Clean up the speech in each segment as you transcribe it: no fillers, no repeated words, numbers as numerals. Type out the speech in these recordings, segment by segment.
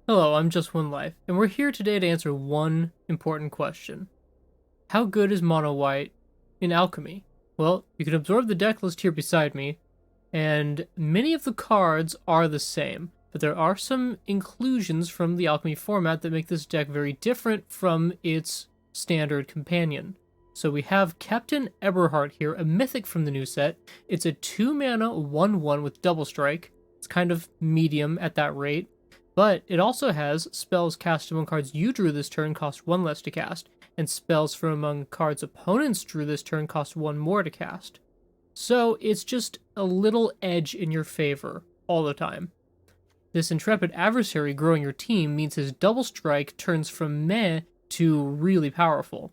Hello, I'm Just One Life, and we're here today to answer one important question. How good is Mono White in Alchemy? Well, you can absorb the deck list here beside me, and many of the cards are the same, but there are some inclusions from the Alchemy format that make this deck very different from its standard companion. So we have Captain Eberhard here, a mythic from the new set. It's a 2-mana 1/1 with double strike. It's kind of medium at that rate. But it also has spells cast among cards you drew this turn cost 1 less to cast, and spells from among cards opponents drew this turn cost 1 more to cast. So it's just a little edge in your favor all the time. This intrepid adversary growing your team means his double strike turns from meh to really powerful.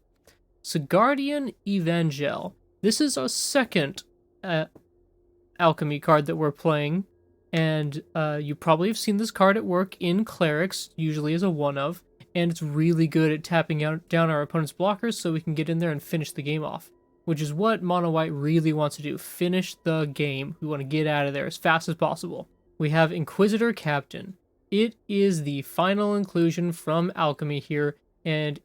Sigardian Evangel. This is our second alchemy card that we're playing. And you probably have seen this card at work in Clerics, usually as a one-of, and it's really good at tapping down our opponent's blockers so we can get in there and finish the game off, which is what Mono White really wants to do, finish the game. We want to get out of there as fast as possible. We have Inquisitor Captain. It is the final inclusion from Alchemy here, and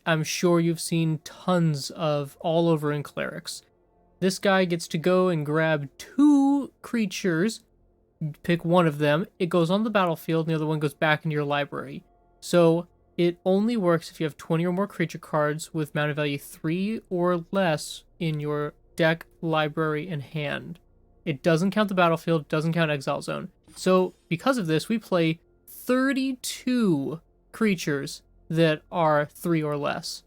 I'm sure you've seen tons of all over in Clerics. This guy gets to go and grab 2 creatures. Pick one of them, it goes on the battlefield, and the other one goes back into your library. So it only works if you have 20 or more creature cards with mana value 3 or less in your deck, library, and hand. It doesn't count the battlefield, doesn't count Exile Zone. So because of this, we play 32 creatures that are 3 or less.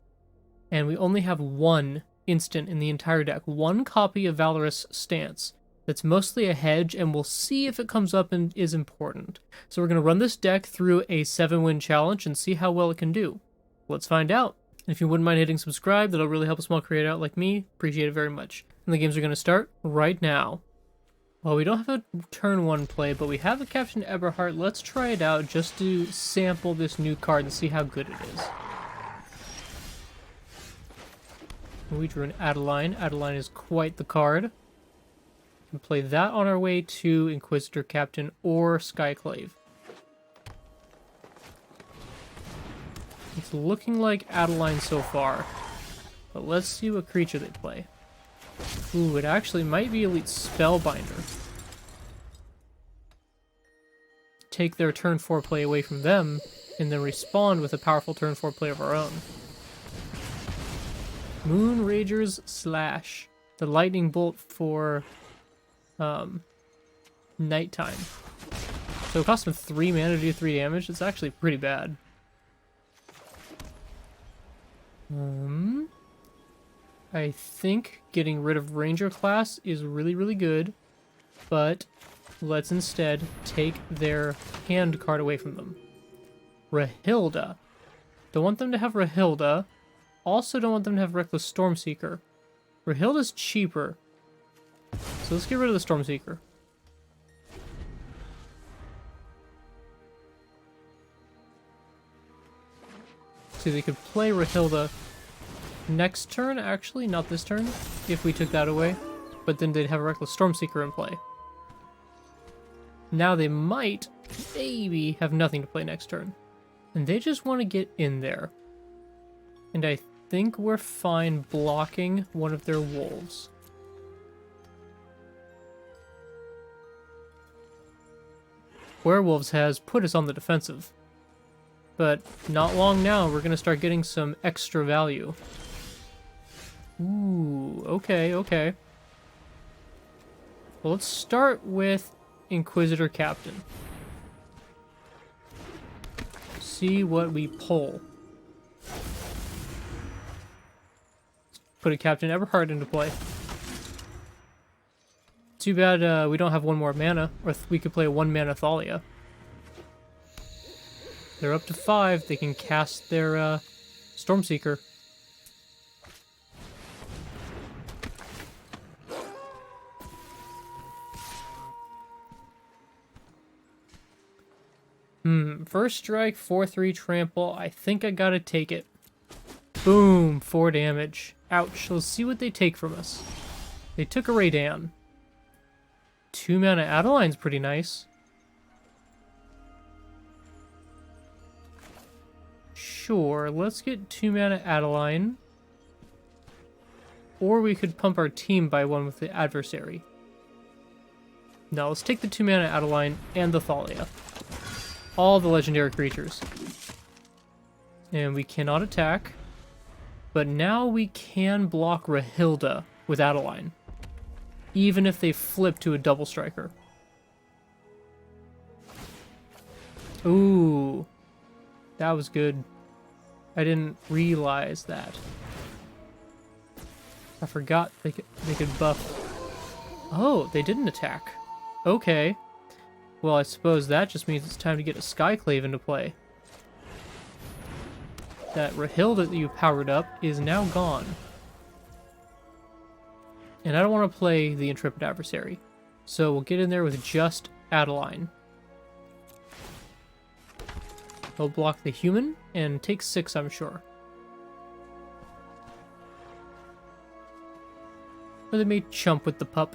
And we only have 1 instant in the entire deck, 1 copy of Valorous Stance. That's mostly a hedge, and we'll see if it comes up and is important. So we're going to run this deck through a 7-win challenge and see how well it can do. Let's find out. And if you wouldn't mind hitting subscribe, that'll really help a small creator out like me. Appreciate it very much. And the games are going to start right now. Well, we don't have a turn 1 play, but we have a Captain Eberhard. Let's try it out just to sample this new card and see how good it is. We drew an Adeline. Adeline is quite the card. And play that on our way to Inquisitor Captain or Skyclave. It's looking like Adeline so far, but let's see what creature they play. Ooh, it actually might be Elite Spellbinder. Take their turn 4 play away from them, and then respond with a powerful turn 4 play of our own. Moonrager's Slash. The lightning bolt for nighttime. So it costs him 3 mana to do 3 damage. It's actually pretty bad. I think getting rid of Ranger class is really, really good, but let's instead take their hand card away from them. Rahilda. Don't want them to have Rahilda. Also don't want them to have Reckless Stormseeker. Rahilda's cheaper. So let's get rid of the Stormseeker. See, they could play Rahilda next turn, actually, not this turn, if we took that away. But then they'd have a Reckless Stormseeker in play. Now they might, maybe, have nothing to play next turn. And they just want to get in there. And I think we're fine blocking one of their wolves. Werewolves has put us on the defensive. But not long now, we're going to start getting some extra value. Ooh, okay, okay. Well, let's start with Inquisitor Captain. See what we pull. Put a Captain Eberhard into play. Too bad we don't have 1 more mana, or we could play a 1-mana Thalia. They're up to 5. They can cast their Stormseeker. First strike, 4/3 trample. I think I gotta take it. Boom, 4 damage. Ouch. Let's see what they take from us. They took a Raydan. 2 mana Adeline's pretty nice. sure. Let's get 2 mana Adeline. Or we could pump our team by 1 with the adversary. No, let's take the 2 mana Adeline and the Thalia. All the legendary creatures. And we cannot attack. But now we can block Rahilda with Adeline. Even if they flip to a double striker. Ooh. That was good. I didn't realize that. I forgot they could buff. Oh, they didn't attack. Okay. Well, I suppose that just means it's time to get a Skyclave into play. That Rahilda that you powered up is now gone. And I don't want to play the Intrepid Adversary. So we'll get in there with just Adeline. He'll block the human and take 6, I'm sure. Or they may chump with the pup.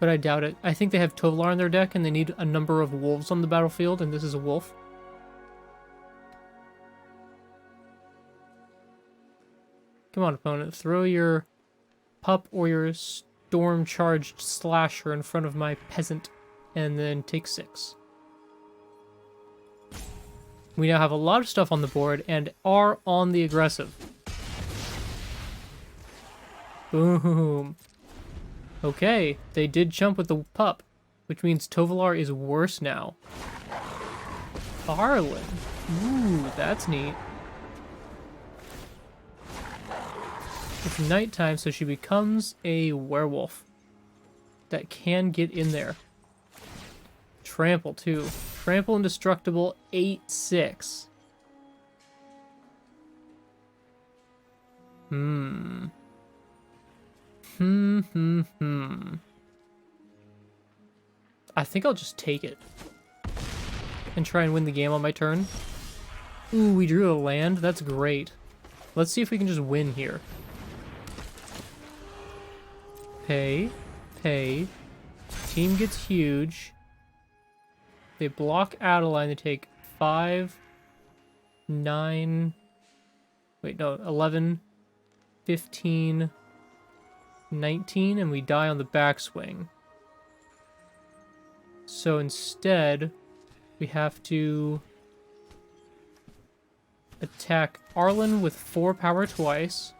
But I doubt it. I think they have Tovolar in their deck and they need a number of wolves on the battlefield, and this is a wolf. Come on, opponent. Throw your pup or your storm-charged slasher in front of my peasant, and then take 6. We now have a lot of stuff on the board and are on the aggressive. Boom. Okay, they did jump with the pup, which means Tovolar is worse now. Arlen. Ooh, that's neat. It's nighttime, so she becomes a werewolf that can get in there. Trample, too. Trample indestructible, 8/6. I think I'll just take it. And try and win the game on my turn. Ooh, we drew a land. That's great. Let's see if we can just win here. Pay. Pay. Team gets huge. They block Adeline. They take 5, 9... Wait, no. 11, 15... 19, and we die on the backswing. So instead, we have to attack Arlen with 4 power twice,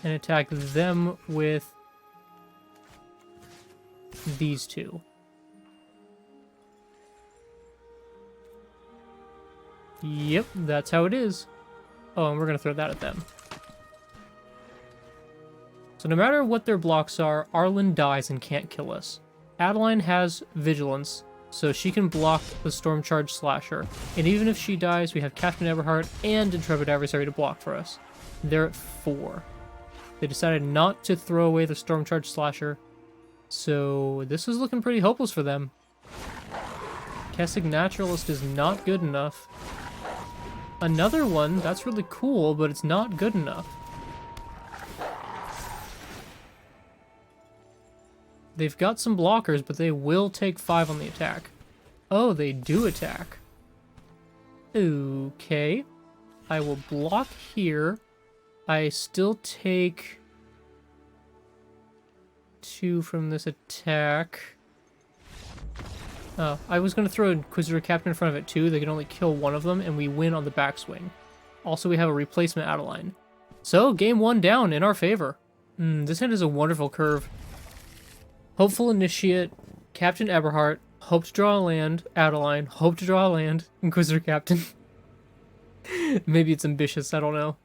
and attack them with these 2. Yep, that's how it is. Oh, and we're gonna throw that at them. So no matter what their blocks are, Arlen dies and can't kill us. Adeline has Vigilance, so she can block the Storm-Charged Slasher. And even if she dies, we have Captain Eberhard and Intrepid Adversary to block for us. They're at 4. They decided not to throw away the Storm-Charged Slasher, so this is looking pretty hopeless for them. Kessig Naturalist is not good enough. Another one, that's really cool, but it's not good enough. They've got some blockers, but they will take 5 on the attack. Oh, they do attack. Okay. I will block here. I still take 2 from this attack. Oh, I was going to throw Inquisitor Captain in front of it too. They can only kill one of them, and we win on the backswing. Also, we have a replacement Adeline. So, game 1 down in our favor. This hand is a wonderful curve. Hopeful Initiate, Captain Eberhard, hope to draw a land, Adeline, hope to draw a land, Inquisitor Captain. Maybe it's ambitious, I don't know.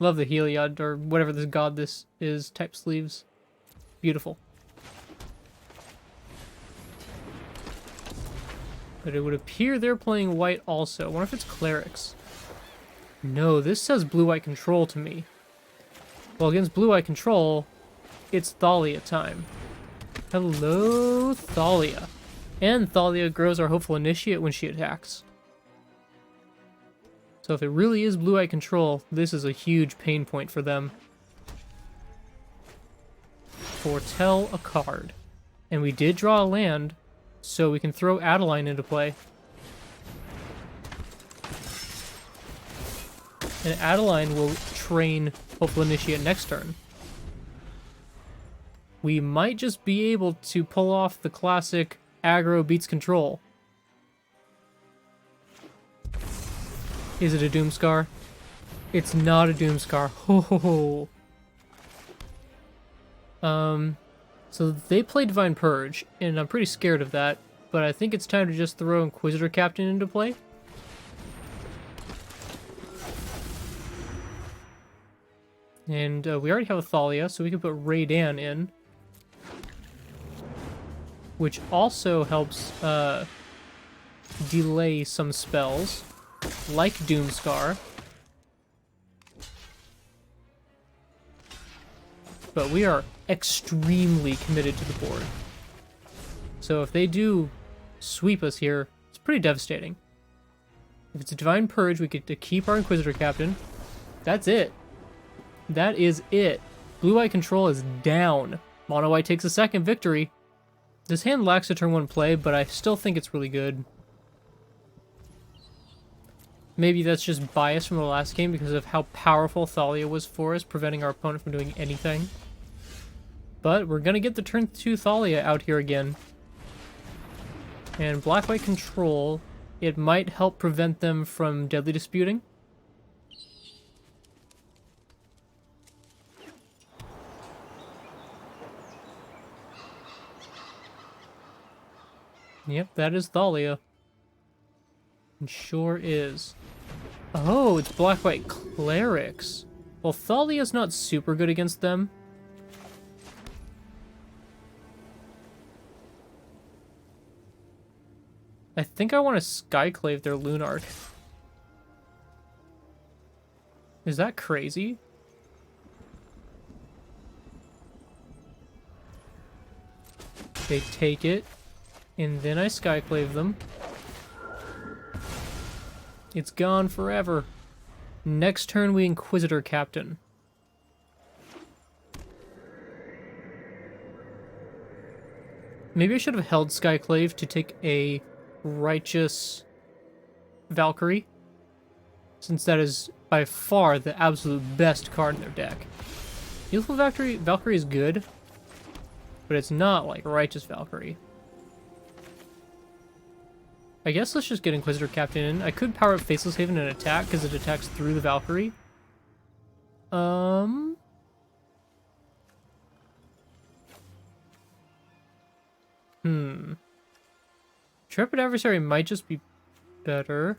Love the Heliod, or whatever this god this is, type sleeves. Beautiful. But it would appear they're playing white also. I wonder if it's clerics. No, this says blue-white control to me. Well, against blue-white control, it's Thalia time. Hello, Thalia. And Thalia grows our Hopeful Initiate when she attacks. So if it really is blue-white control, this is a huge pain point for them. Foretell a card. And we did draw a land, so we can throw Adeline into play. And Adeline will train Hopeful Initiate next turn. We might just be able to pull off the classic aggro beats control. Is it a Doomscar? It's not a Doomscar. Ho ho ho. So they play Divine Purge, and I'm pretty scared of that, but I think it's time to just throw Inquisitor Captain into play. And we already have a Thalia, so we can put Raydan in. Which also helps delay some spells, like Doomscar. But we are extremely committed to the board. So if they do sweep us here, it's pretty devastating. If it's a Divine Purge, we get to keep our Inquisitor Captain. That's it. That is it. Blue-white control is down. Mono-white takes a second victory. This hand lacks a turn 1 play, but I still think it's really good. Maybe that's just bias from the last game because of how powerful Thalia was for us, preventing our opponent from doing anything. But we're going to get the turn 2 Thalia out here again. And black-white control, it might help prevent them from deadly disputing. Yep, that is Thalia. It sure is. Oh, it's black-white clerics. Well, Thalia's not super good against them. I think I want to Skyclave their Lunarch. Is that crazy? They take it. And then I Skyclave them. It's gone forever. Next turn we Inquisitor Captain. Maybe I should have held Skyclave to take a Righteous Valkyrie, since that is by far the absolute best card in their deck. Youthful Valkyrie is good, but it's not like Righteous Valkyrie. I guess let's just get Inquisitor Captain in. I could power up Faceless Haven and attack, because it attacks through the Valkyrie. Intrepid Adversary might just be better.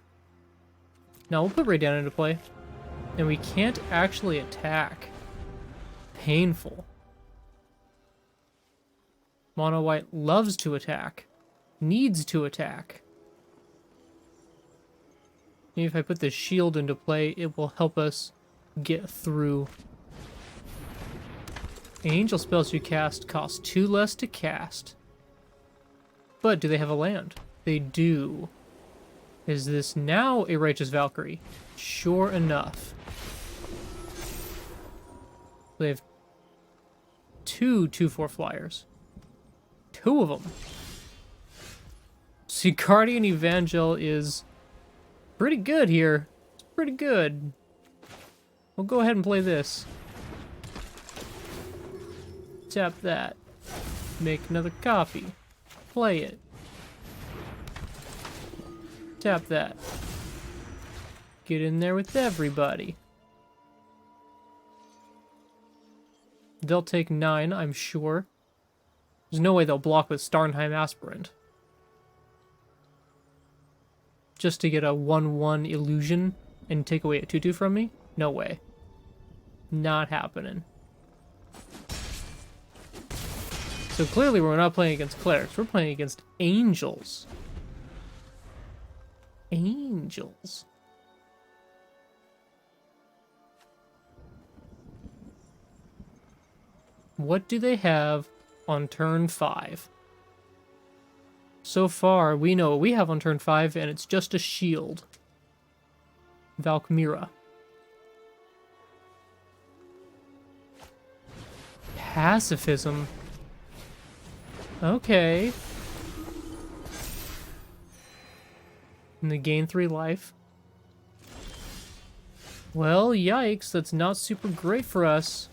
Now we'll put Raydan into play. And we can't actually attack. Painful. Mono White loves to attack. Needs to attack. Maybe if I put this shield into play, it will help us get through. Angel spells you cast cost 2 less to cast. But do they have a land? They do. Is this now a Righteous Valkyrie? Sure enough. They have 2 2/4 flyers. 2 of them. See, Guardian Evangel is pretty good here. It's pretty good. We'll go ahead and play this. Tap that. Make another copy. Play it. Tap that. Get in there with everybody. They'll take 9, I'm sure. There's no way they'll block with Starnheim Aspirant. Just to get a 1/1 illusion and take away a 2/2 from me? No way. Not happening. So clearly we're not playing against clerics, we're playing against angels. Angels. What do they have on turn 5? So far, we know what we have on turn 5, and it's just a shield. Valkmira. Pacifism. Okay. And they gain 3 life. Well, yikes, that's not super great for us.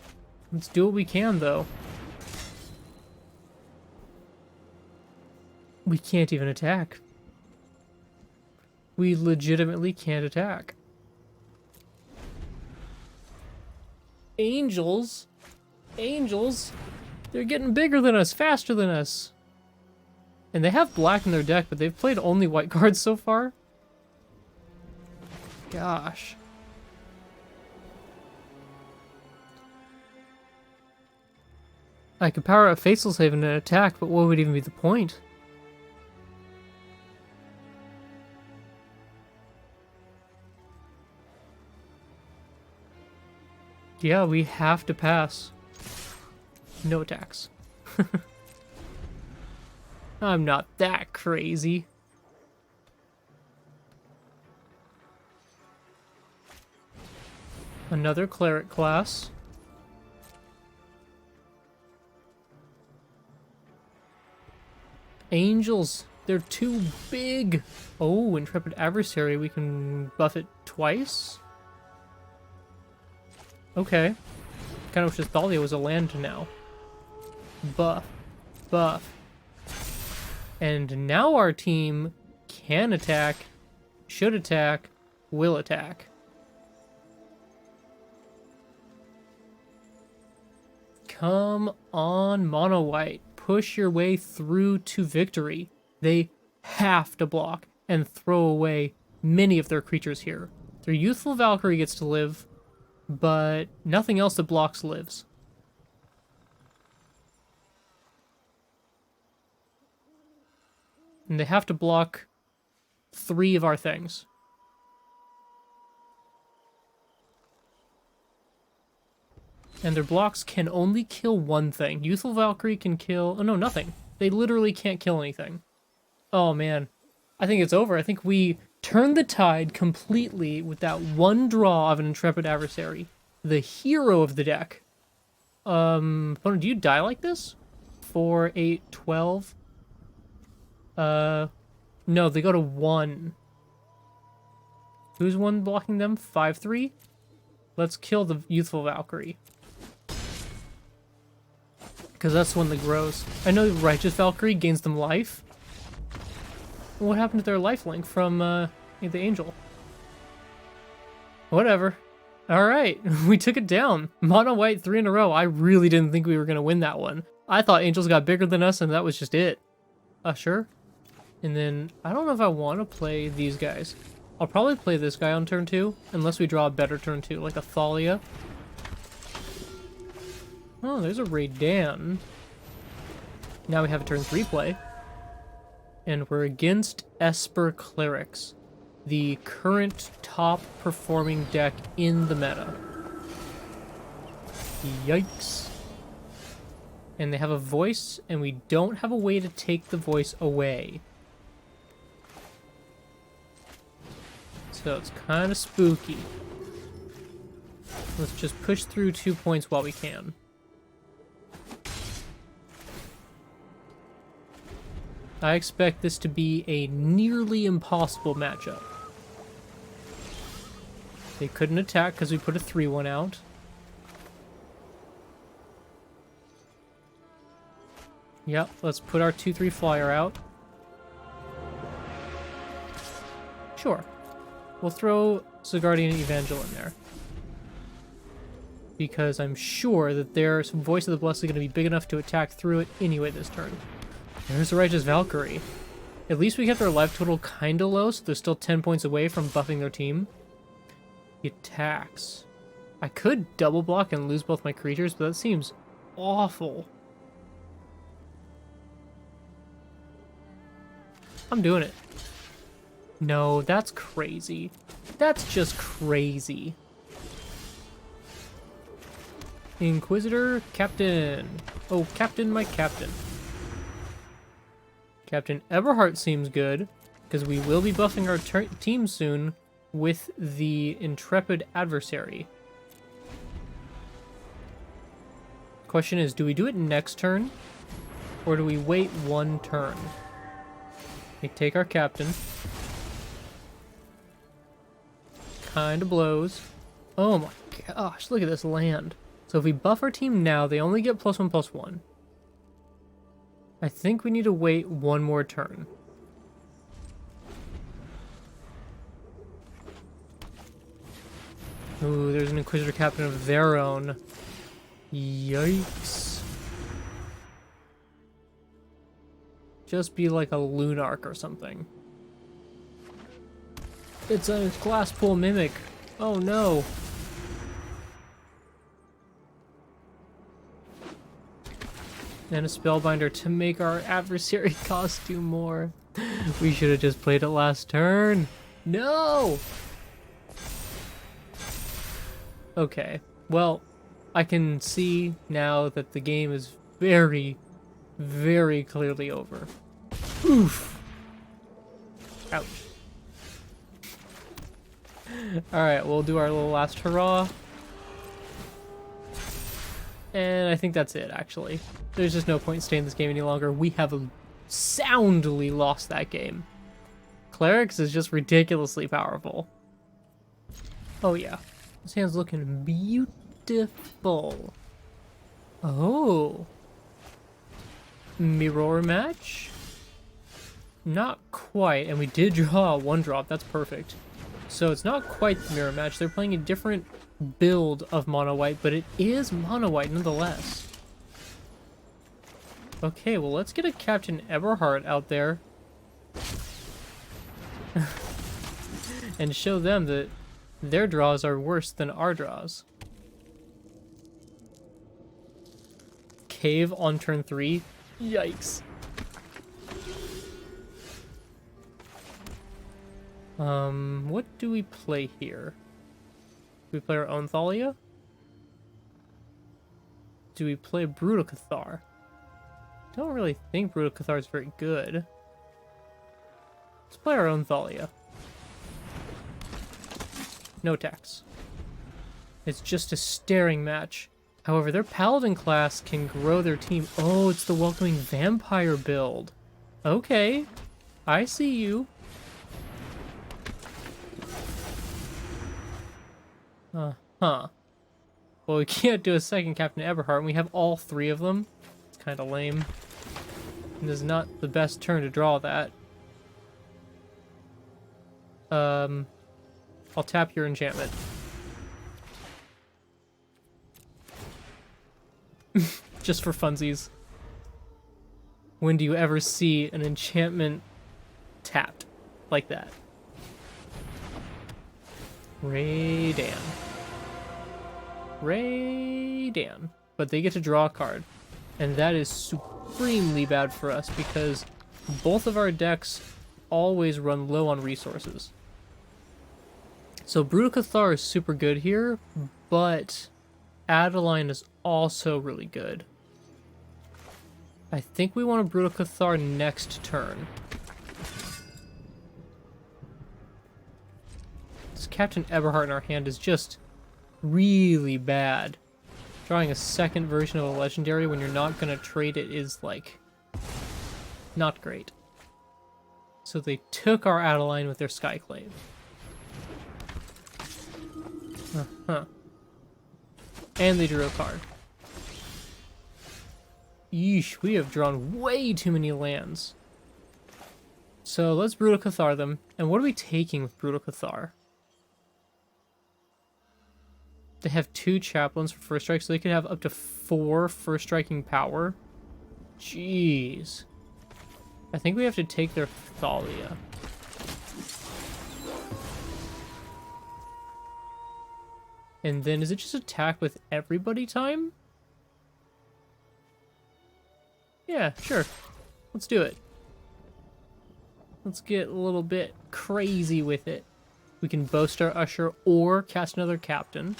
Let's do what we can, though. We can't even attack. We legitimately can't attack. Angels? Angels? They're getting bigger than us, faster than us. And they have black in their deck, but they've played only white cards so far. Gosh. I could power up Faceless Haven and attack, but what would even be the point? Yeah, we have to pass. No attacks. I'm not that crazy. Another cleric class. Angels, they're too big. Oh, Intrepid Adversary, we can buff it twice? Okay. Kind of wish this Thalia was a land now. Buff. Buff. And now our team can attack, should attack, will attack. Come on, Mono White. Push your way through to victory. They have to block and throw away many of their creatures here. Their Youthful Valkyrie gets to live, but nothing else that blocks lives. And they have to block 3 of our things. And their blocks can only kill 1 thing. Youthful Valkyrie can kill... Oh, no, nothing. They literally can't kill anything. Oh, man. I think it's over. I think we turned the tide completely with that 1 draw of an Intrepid Adversary. The hero of the deck. Opponent, do you die like this? 4, 8, 12? No, they go to 1. Who's one blocking them? 5-3? Let's kill the Youthful Valkyrie. Because that's the one that grows. I know Righteous Valkyrie gains them life. What happened to their lifelink from the Angel? Whatever. Alright, we took it down. Mono White 3 in a row. I really didn't think we were going to win that one. I thought Angels got bigger than us and that was just it. Sure. And then, I don't know if I want to play these guys. I'll probably play this guy on turn 2, unless we draw a better turn 2, like a Thalia. Oh, there's a Raydan. Now we have a turn 3 play. And we're against Esper Clerics, the current top performing deck in the meta. Yikes. And they have a voice, and we don't have a way to take the voice away. So it's kind of spooky. Let's just push through 2 points while we can. I expect this to be a nearly impossible matchup. They couldn't attack because we put a 3-1 out. Yep, let's put our 2-3 flyer out. Sure. We'll throw Sigardian Evangel in there. Because I'm sure that their Voice of the Blessed is going to be big enough to attack through it anyway this turn. There's the Righteous Valkyrie. At least we kept their life total kinda low, so they're still 10 points away from buffing their team. He attacks. I could double block and lose both my creatures, but that seems awful. I'm doing it. No, that's crazy. That's just crazy. Inquisitor, Captain. Oh, Captain, my Captain. Captain Eberhard seems good, because we will be buffing our team soon with the Intrepid Adversary. Question is, do we do it next turn, or do we wait 1 turn? We take our Captain. Kinda blows. Oh my gosh, look at this land. So if we buff our team now, they only get +1/+1. I think we need to wait one more turn. Ooh, there's an Inquisitor Captain of their own. Yikes. Just be like a Lunarch or something. It's a Glasspool Mimic. Oh no. And a Spellbinder to make our adversary cost 2 more. We should have just played it last turn. No! Okay, well, I can see now that the game is very, very clearly over. Oof! Ouch. Alright, we'll do our little last hurrah. And I think that's it, actually. There's just no point in staying in this game any longer. We have soundly lost that game. Clerics is just ridiculously powerful. Oh yeah. This hand's looking beautiful. Oh. Mirror match? Not quite, and we did draw a 1-drop. That's perfect. So it's not quite the mirror match. They're playing a different build of Mono White, but it is Mono White nonetheless. Okay, well, let's get a Captain Eberhardt out there and show them that their draws are worse than our draws. Cave on turn 3? Yikes. What do we play here? Do we play our own Thalia? Do we play Brutal Cathar? Don't really think Brutal Cathar is very good. Let's play our own Thalia. No tax. It's just a staring match. However, their Paladin class can grow their team. Oh, it's the Welcoming Vampire build. Okay. I see you. Huh. Well, we can't do a second Captain Eberhardt, and we have all 3 of them. It's kind of lame. And this is not the best turn to draw that. I'll tap your enchantment. Just for funsies. When do you ever see an enchantment tapped like that? Raydan. Raydan. But they get to draw a card. And that is supremely bad for us because both of our decks always run low on resources. So Brutal Cathar is super good here, but Adeline is also really good. I think we want a Brutal Cathar next turn. This Captain Eberhardt in our hand is just really bad. Drawing a second version of a legendary when you're not going to trade it is, like, not great. So they took our Adeline with their Skyclave. And they drew a card. Yeesh, we have drawn way too many lands. So let's Brutal Cathar them. And what are we taking with Brutal Cathar? They have 2 chaplains for first strike, so they could have up to 4 first striking power. Jeez. I think we have to take their Thalia. And then is it just attack with everybody time? Yeah, sure. Let's do it. Let's get a little bit crazy with it. We can boast our Usher or cast another Captain.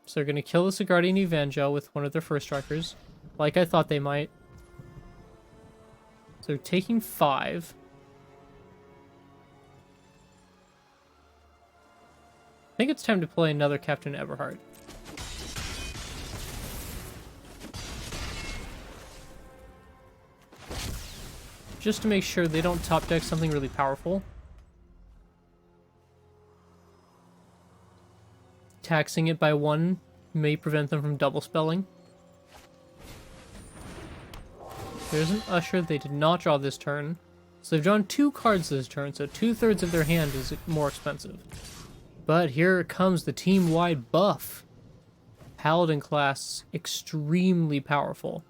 So they're going to kill the Sigardian Evangel with one of their first strikers, like I thought they might. So they're taking 5. I think it's time to play another Captain Eberhardt. just to make sure they don't top deck something really powerful. Taxing it by 1 may prevent them from double spelling. There's an Usher. They did not draw this turn. So they've drawn 2 cards this turn, so 2/3 of their hand is more expensive. But here comes the team-wide buff. Paladin class, extremely powerful.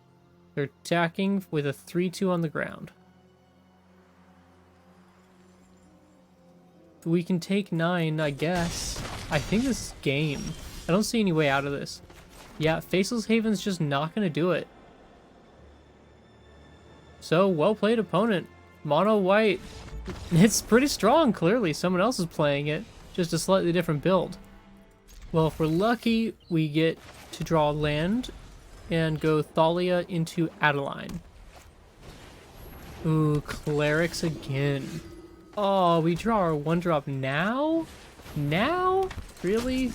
They're attacking with a 3/2 on the ground. We can take 9, I guess. I think this is game. I don't see any way out of this. Yeah, Faceless Haven's just not going to do it. So, well played, opponent. Mono White. It's pretty strong, clearly. Someone else is playing it. Just a slightly different build. Well, if we're lucky, we get to draw land and go Thalia into Adeline. Ooh, Clerics again. Oh, we draw our 1-drop now? Now? Really?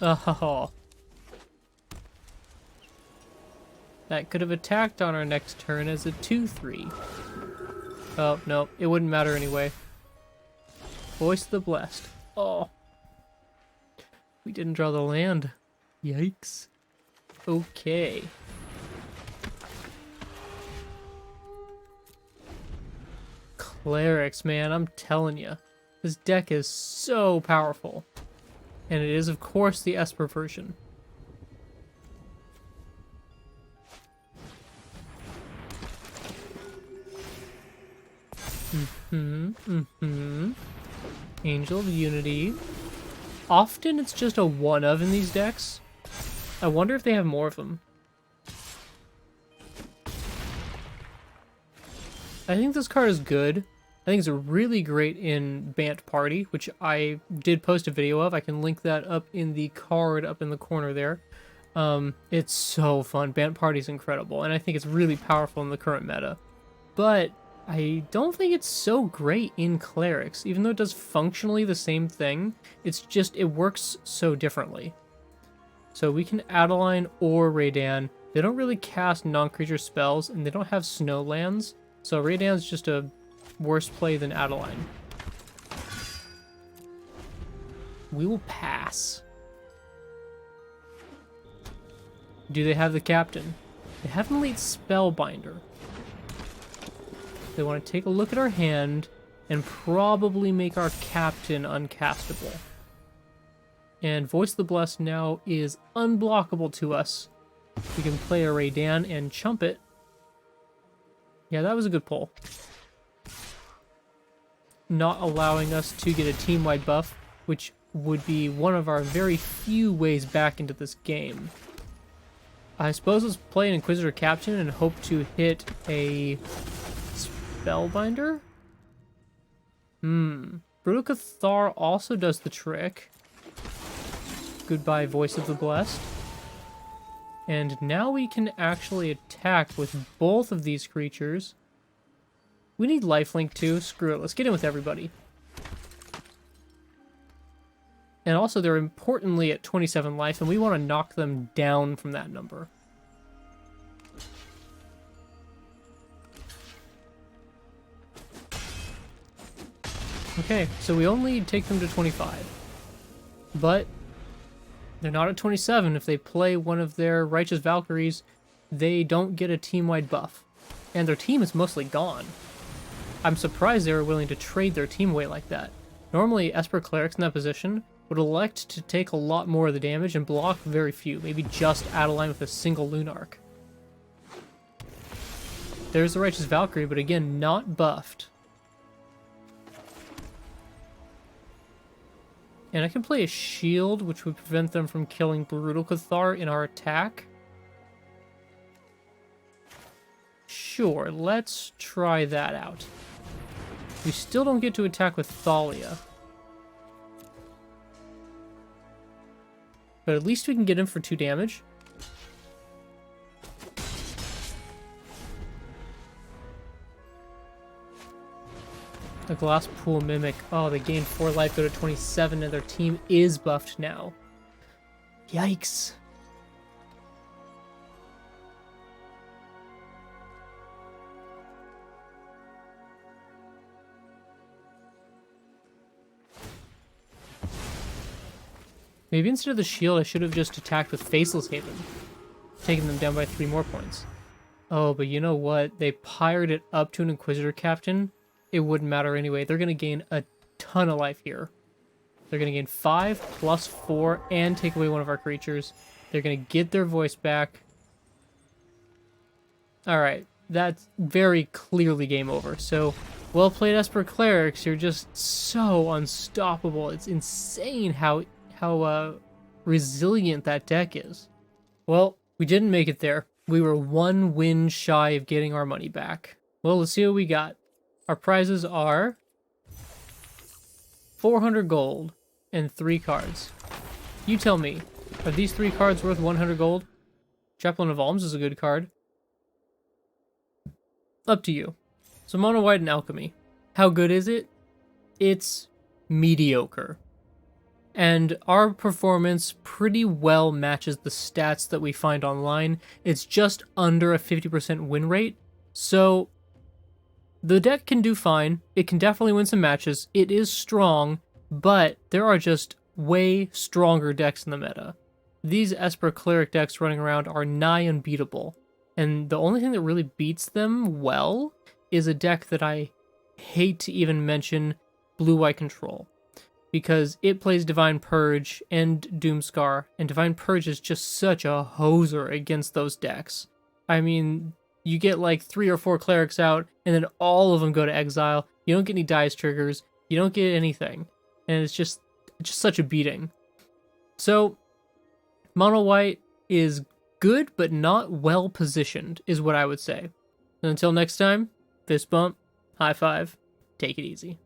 Oh. That could have attacked on our next turn as a 2/3. Oh, no, it wouldn't matter anyway. Voice of the Blessed. Oh. We didn't draw the land. Yikes. Okay. Clerics, man, I'm telling you. This deck is so powerful. And it is, of course, the Esper version. Angel of Unity. Often it's just a one of in these decks. I wonder if they have more of them. I think this card is good. I think it's really great in Bant Party, which I did post a video of. I can link that up in the card up in the corner there. It's so fun. Bant Party is incredible, and I think it's really powerful in the current meta. But I don't think it's so great in Clerics, even though it does functionally the same thing. It's just, it works so differently. So we can Adeline or Raydan. They don't really cast non-creature spells, and they don't have snow lands. So Raydan's just a worse play than Adeline. We will pass. Do they have the captain? They have an elite Spellbinder. They want to take a look at our hand and probably make our captain uncastable. And Voice of the Blessed now is unblockable to us. We can play a Raydan and chump it. Yeah, that was a good pull. Not allowing us to get a team-wide buff, which would be one of our very few ways back into this game. I suppose let's play an Inquisitor Captain and hope to hit a Spellbinder? Brutal Cathar also does the trick. Goodbye, Voice of the Blessed. And now we can actually attack with both of these creatures. We need lifelink too. Screw it. Let's get in with everybody. And also, they're importantly at 27 life, and we want to knock them down from that number. Okay, so we only take them to 25. But they're not at 27. If they play one of their Righteous Valkyries, they don't get a team-wide buff. And their team is mostly gone. I'm surprised they were willing to trade their team away like that. Normally, Esper Clerics in that position would elect to take a lot more of the damage and block very few. Maybe just Adeline with a single Lunarch. There's the Righteous Valkyrie, but again, not buffed. And I can play a shield, which would prevent them from killing Brutal Cathar in our attack. Sure, let's try that out. We still don't get to attack with Thalia. But at least we can get him for 2 damage. A Glass Pool Mimic. Oh, they gained 4 life, go to 27, and their team is buffed now. Yikes. Maybe instead of the shield, I should have just attacked with Faceless Haven, taking them down by 3 more points. Oh, but you know what? They pirated up to an Inquisitor Captain. It wouldn't matter anyway. They're going to gain a ton of life here. They're going to gain 5 plus 4 and take away one of our creatures. They're going to get their voice back. Alright, that's very clearly game over. So, well played, Esper Clerics. You're just so unstoppable. It's insane how resilient that deck is. Well, we didn't make it there. We were 1 win shy of getting our money back. Well, let's see what we got. Our prizes are 400 gold and 3 cards. You tell me, are these 3 cards worth 100 gold? Chaplain of Alms is a good card. Up to you. So Mono White and Alchemy. How good is it? It's mediocre. And our performance pretty well matches the stats that we find online. It's just under a 50% win rate. So the deck can do fine. It can definitely win some matches. It is strong, but there are just way stronger decks in the meta. These Esper Cleric decks running around are nigh unbeatable. And the only thing that really beats them well is a deck that I hate to even mention, Blue-White Control. Because it plays Divine Purge and Doomscar, and Divine Purge is just such a hoser against those decks. I mean, you get like 3 or 4 clerics out, and then all of them go to exile. You don't get any dice triggers. You don't get anything. And it's just such a beating. So, Mono White is good, but not well positioned, is what I would say. And until next time, fist bump, high five, take it easy.